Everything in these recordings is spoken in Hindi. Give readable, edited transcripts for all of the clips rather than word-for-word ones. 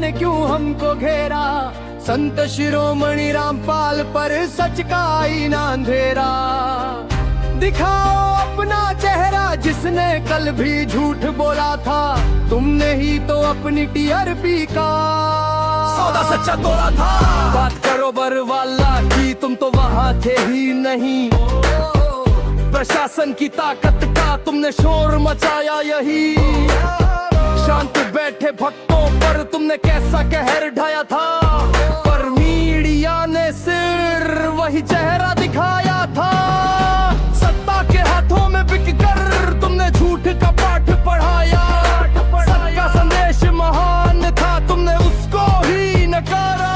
ने क्यों हमको घेरा, संत शिरोमणि रामपाल पर सच का आईना अंधेरा। दिखाओ अपना चेहरा जिसने कल भी झूठ बोला था, तुमने ही तो अपनी टीआरपी का सौदा सच्चा तोड़ा था। बात करो बरवाला की, तुम तो वहाँ थे ही नहीं, प्रशासन की ताकत का तुमने शोर मचाया यही। शांत बैठे भक्तों पर तुमने कैसा कहर ढाया था, पर मीडिया ने सिर वही चेहरा दिखाया था। सत्ता के हाथों में बिककर तुमने झूठ का पाठ पढ़ाया, सबका संदेश महान था तुमने उसको ही नकारा।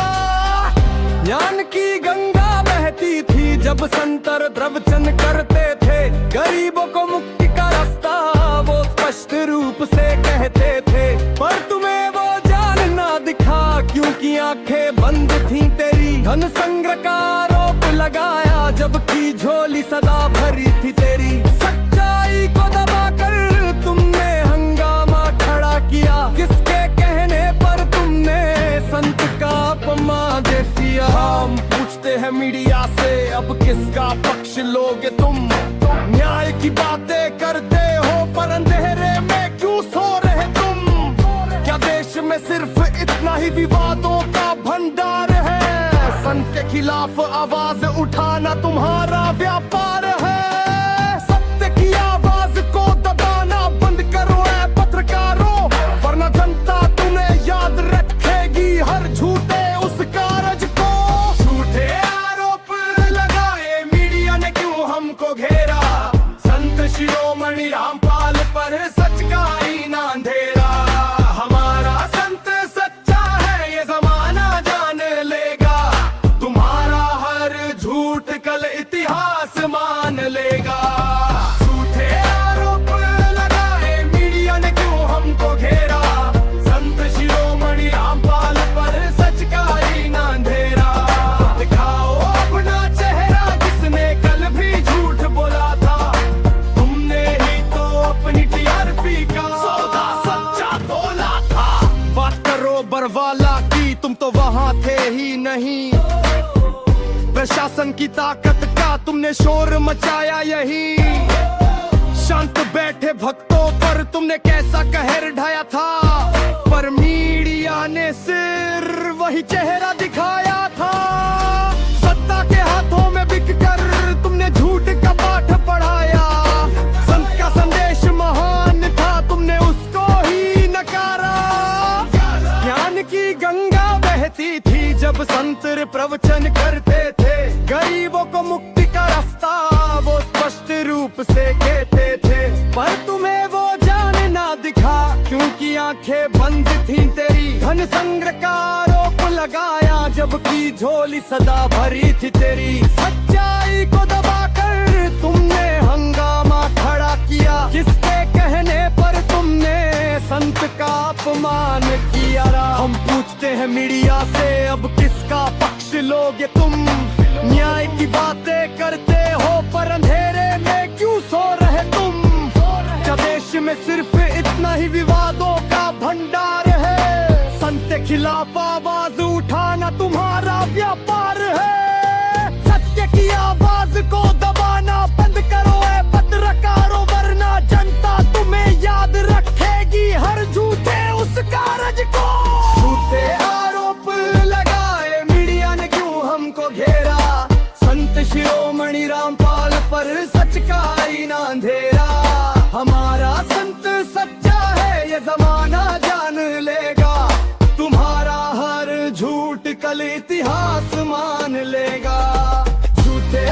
ज्ञान की गंगा बहती थी जब संतर प्रवचन करते थे, गरीबों को मुक्ति का रास्ता वो स्पष्ट रूप से कहते थे। पर तुम्हें वो जान ना दिखा क्योंकि आंखें बंद थी तेरी। धन संग्रह का आरोप लगाया जबकि झोली सदा भरी थी तेरी। सच्चाई को दबाकर तुमने हंगामा खड़ा किया, किसके कहने पर तुमने संत का अपमान किया। हम पूछते हैं मीडिया से अब किसका पक्ष लोगे तुम। न्याय की बातें करते हो पर अंधेरे में क्यों सो रहे तुम। क्या देश में सिर्फ इतना ही विवादों का भंडार है, संत के खिलाफ आवाज उठाना तुम्हारा व्यापार है। सत्य की आवाज को दबाना बंद करो ऐ पत्रकारों, वरना जनता तुम्हें याद रखेगी हर झूठे उस कारज को। झूठे आरोप लगाए मीडिया ने क्यों हमको घेरा, संत शिरोमणि रामपाल पर सच का आईना अंधेरा। हमारा संत सच्चा है ये जमाना जान लेगा, तुम्हारा हर झूठ कल इतिहास मान लेगा। झूठे आरोप लगाए मीडिया ने क्यों हमको घेरा, संत शिरोमणि रामपाल पर सच का आईना अंधेरा। दिखाओ अपना चेहरा जिसने कल भी झूठ बोला था, तुमने ही तो अपनी टीआरपी का सौदा सच्चा तोला था। बात करो बरवाला की, तुम तो वहाँ थे ही नहीं, प्रशासन की ताकत का तुमने शोर मचाया यही। शांत बैठे भक्तों पर तुमने कैसा कहर ढाया था, पर मीडिया ने सिर वही चेहरा दिखाया था। सत्ता के हाथों में बिककर तुमने झूठ का पाठ पढ़ाया, संत का संदेश महान था तुमने उसको ही नकारा। ज्ञान की गंगा बहती थी जब संत प्रवचन करते थे, गरीबों को मुक्ति का रास्ता वो स्पष्ट रूप से कहते थे। पर तुम्हें वो जान ना दिखा क्योंकि आंखें बंद थी तेरी। धन संग्रह का आरोप लगाया जबकि झोली सदा भरी थी तेरी। सच्चाई को दबाकर तुमने हंगामा खड़ा किया, किसके कहने पर तुमने संत का अपमान किया। हम पूछते हैं मीडिया से अब किसका पक्ष लोगे तुम। न्याय की बातें करते हो पर अंधेरे में क्यों सो रहे तुम। क्या देश में सिर्फ इतना ही विवादों का भंडार है, संत के खिलाफ आवाज उठाना तुम्हारा व्यापार है। सत्य की आवाज को दबाना बंद करो ऐ पत्रकारों, वरना जनता तुम्हें याद रखेगी हर झूठे उस कारज को। झूठे आरोप लगाए मीडिया ने क्यों हमको घेरा, संत शिरोमणि रामपाल पर सच का आईना अंधेरा। हमारा संत सच्चा है ये जमाना जान लेगा, तुम्हारा हर झूठ कल इतिहास मान लेगा। झूठे